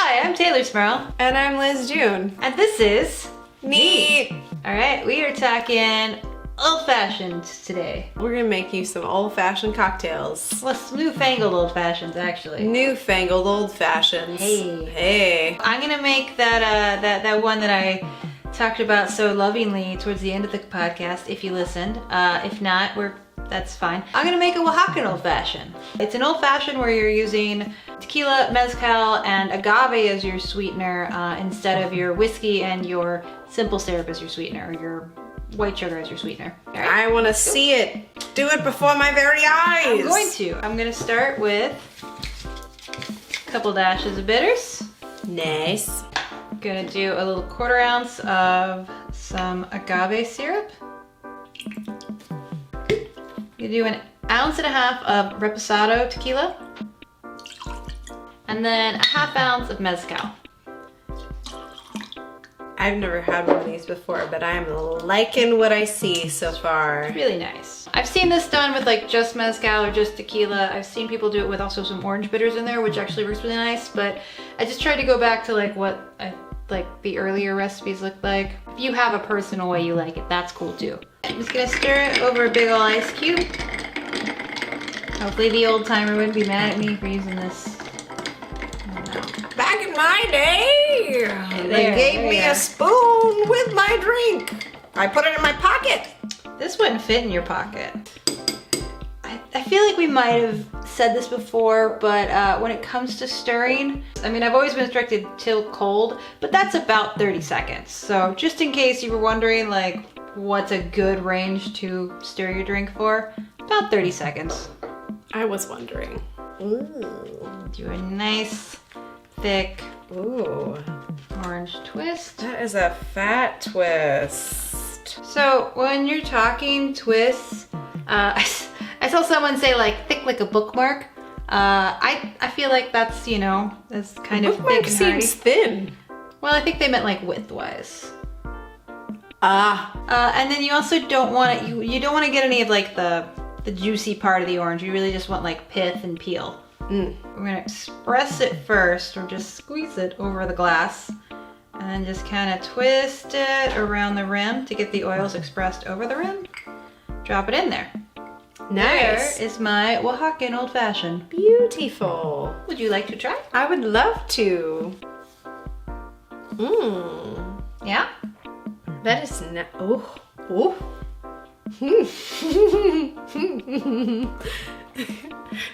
Hi, I'm Taylor Smurl. And I'm Liz June. And this is Neat. Alright, we are talking Old Fashioned today. We're gonna make you some old-fashioned cocktails. Well, some newfangled Old Fashions, actually. Newfangled old fashions. Hey. I'm gonna make that one that I talked about so lovingly towards the end of the podcast, if you listened. If not, that's fine. I'm gonna make a Oaxacan Old Fashioned. It's an Old Fashioned where you're using tequila, mezcal, and agave as your sweetener instead of your whiskey and your simple syrup as your sweetener, or your white sugar as your sweetener. All right? I wanna see it. Do it before my very eyes. I'm going to. I'm gonna start with a couple dashes of bitters. Nice. I'm gonna do a little 1/4 ounce of some agave syrup. You do 1.5 ounces of Reposado Tequila. And then 1/2 ounce of Mezcal. I've never had one of these before, but I'm liking what I see so far. Really nice. I've seen this done with like just Mezcal or just tequila. I've seen people do it with also some orange bitters in there, which actually works really nice, but I just tried to go back to like what the earlier recipes looked like. If you have a personal way you like it, that's cool too. I'm just gonna stir it over a big ol' ice cube. Hopefully the old timer wouldn't be mad at me for using this. Back in my day, they gave me a spoon with my drink. I put it in my pocket. This wouldn't fit in your pocket. I feel like we might have said this before, but when it comes to stirring, I mean, I've always been instructed till cold, but that's about 30 seconds. So just in case you were wondering like what's a good range to stir your drink for, about 30 seconds. I was wondering. Ooh. Do a nice, thick orange twist. That is a fat twist. So when you're talking twists, I saw someone say like thick like a bookmark. I feel like that's, you know, that's kind of thick and seems thin. Well, I think they meant like width-wise. Ah. And then you also don't want it, you don't want to get any of like the juicy part of the orange. You really just want like pith and peel. We're gonna express it first, or just squeeze it over the glass, and then just kind of twist it around the rim to get the oils expressed over the rim. Drop it in there. Nice. There is my Oaxacan Old Fashioned. Beautiful. Would you like to try? I would love to. Yeah? That is oh.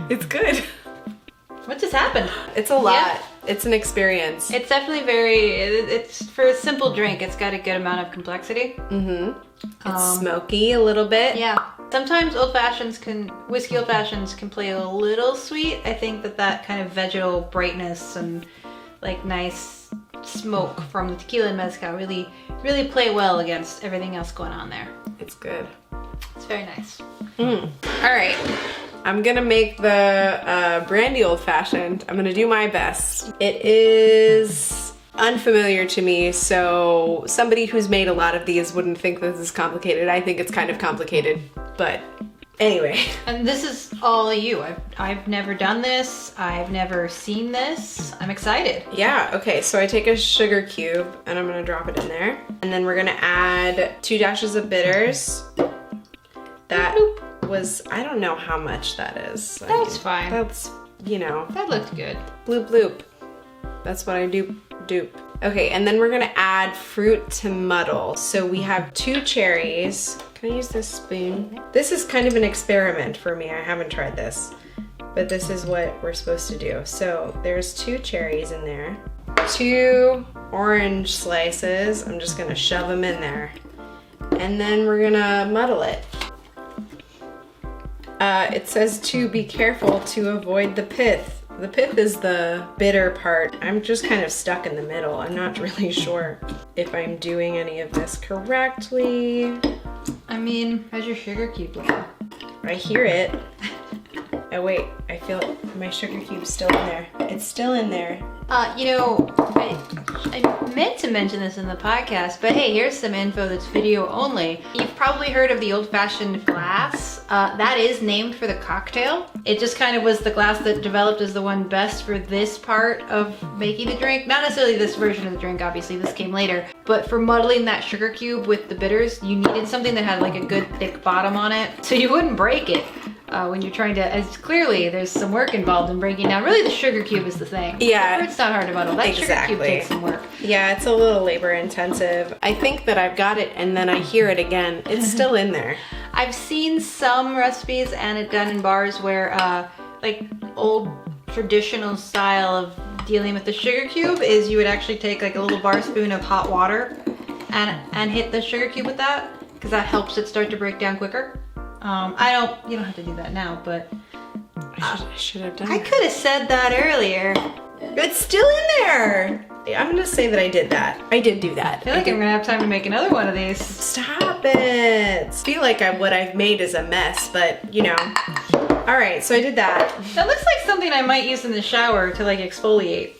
It's good. What just happened? It's a lot. Yeah. It's an experience. It's definitely it's for a simple drink, it's got a good amount of complexity. It's smoky a little bit. Yeah. Sometimes whiskey Old Fashions can play a little sweet. I think that kind of vegetal brightness and like nice smoke from the tequila and mezcal really play well against everything else going on there. It's good. It's very nice. All right. I'm gonna make the Brandy Old Fashioned. I'm gonna do my best. It is unfamiliar to me, so somebody who's made a lot of these wouldn't think this is complicated. I think it's kind of complicated, but anyway. And this is all you. I've never done this. I've never seen this. I'm excited. Yeah, okay, so I take a sugar cube and I'm gonna drop it in there. And then we're gonna add 2 dashes of bitters. That was, I don't know how much that is. That's fine. That's, you know. That looked good. Bloop bloop. That's what I do. Doop. Okay, and then we're gonna add fruit to muddle. So we have 2 cherries. Can I use this spoon? This is kind of an experiment for me. I haven't tried this, but this is what we're supposed to do. So there's 2 cherries in there. 2 orange slices. I'm just gonna shove them in there. And then we're gonna muddle it. It says to be careful to avoid the pith. The pith is the bitter part. I'm just kind of stuck in the middle. I'm not really sure if I'm doing any of this correctly. I mean, how's your sugar cube looking? I hear it. Oh wait, I feel my sugar cube's still in there. It's still in there. You know, I meant to mention this in the podcast, but hey, here's some info that's video only. You've probably heard of the Old Fashioned glass. That is named for the cocktail. It just kind of was the glass that developed as the one best for this part of making the drink. Not necessarily this version of the drink, obviously, this came later. But for muddling that sugar cube with the bitters, you needed something that had like a good thick bottom on it, so you wouldn't break it. When you're trying to, as clearly there's some work involved in breaking down. Really the sugar cube is the thing. Yeah. It's not hard to muddle. That sugar cube takes some work. Yeah, it's a little labor intensive. I think that I've got it and then I hear it again. It's still in there. I've seen some recipes and it done in bars where like old traditional style of dealing with the sugar cube is you would actually take like a little bar spoon of hot water and hit the sugar cube with that, because that helps it start to break down quicker. You don't have to do that now, but I should have done I that. could have said that earlier. It's still in there. I'm gonna say that I did that. I did do that. I feel like I'm gonna have time to make another one of these. Stop it. I feel like what I've made is a mess, but you know. All right, so I did that. That looks like something I might use in the shower to like exfoliate.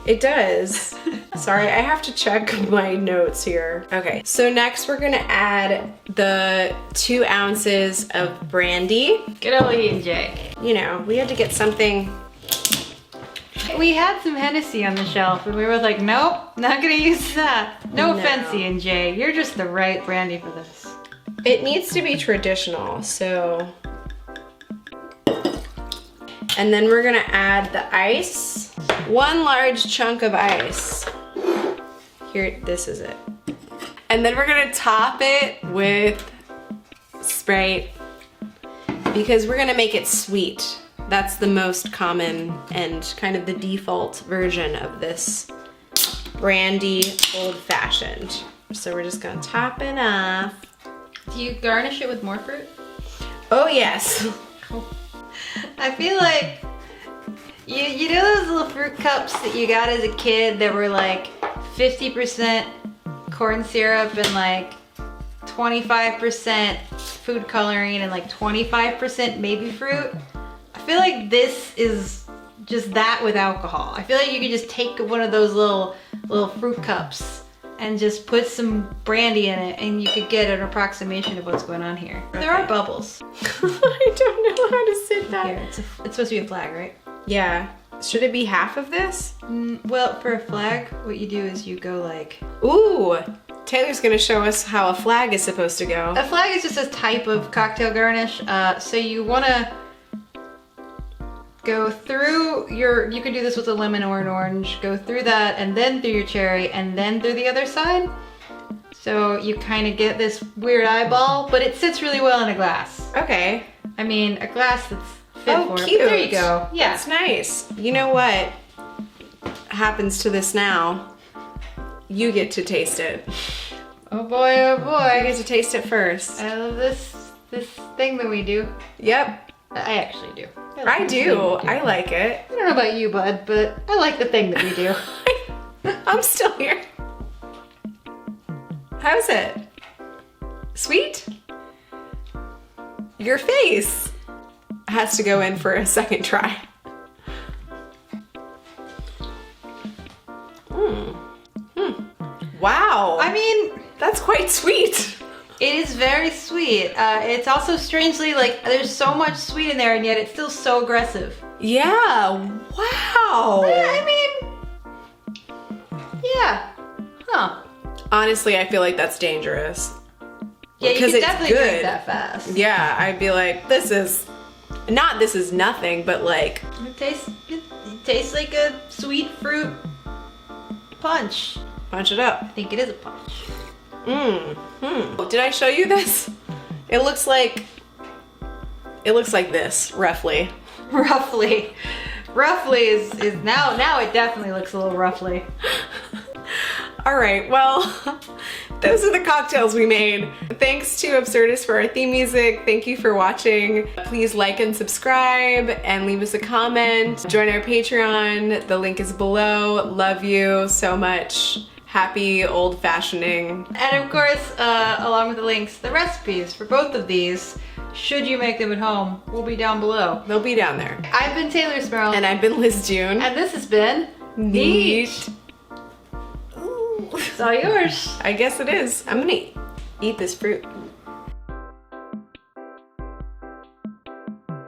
It does. Sorry, I have to check my notes here. Okay, so next we're gonna add the 2 ounces of brandy. Good old E&J. You know, we had to get something. We had some Hennessy on the shelf and we were like, nope, not gonna use that. No offense, E&J, you're just the right brandy for this. It needs to be traditional, so. And then we're gonna add the ice. 1 large chunk of ice. Here, this is it. And then we're gonna top it with Sprite because we're gonna make it sweet. That's the most common and kind of the default version of this Brandy Old Fashioned. So we're just gonna top it off. Do you garnish it with more fruit? Oh yes. I feel like, you know those little fruit cups that you got as a kid that were like 50% corn syrup and like 25% food coloring and like 25% baby fruit? I feel like this is just that with alcohol. I feel like you could just take one of those little fruit cups and just put some brandy in it and you could get an approximation of what's going on here. Okay. There are bubbles. I don't know how to sit that. Here, it's supposed to be a flag, right? Yeah. Should it be half of this? Well, for a flag, what you do is you go like... Ooh! Taylor's gonna show us how a flag is supposed to go. A flag is just a type of cocktail garnish. So you wanna go through you can do this with a lemon or an orange, go through that and then through your cherry and then through the other side. So you kind of get this weird eyeball, but it sits really well in a glass. Okay. I mean, a glass that's fit for it. Cute. There you go. Yeah. That's nice. You know what happens to this now? You get to taste it. Oh boy, oh boy. You get to taste it first. I love this thing that we do. Yep. I actually do. I do. I like it. I don't know about you, bud, but I like the thing that we do. I'm still here. How's it? Sweet? Your face has to go in for a second try. Wow. I mean, that's quite sweet. It is very sweet. It's also strangely like there's so much sweet in there and yet it's still so aggressive. Yeah, wow. I mean, yeah, huh. Honestly, I feel like that's dangerous. Yeah, you because can it's definitely good. drink that fast. Yeah, I'd be like, this is nothing, but like. It tastes like a sweet fruit punch. Punch it up. I think it is a punch. Did I show you this? It looks like this, roughly. Roughly is now it definitely looks a little roughly. All right, well, those are the cocktails we made. Thanks to ABSRDST for our theme music. Thank you for watching. Please like and subscribe and leave us a comment. Join our Patreon. The link is below. Love you so much. Happy old fashioning. And of course, along with the links, the recipes for both of these should you make them at home, will be down below. They'll be down there. I've been Taylor Smerl. And I've been Liz June. And this has been Neat. Ooh. It's all yours. I guess it is. I'm gonna eat this fruit.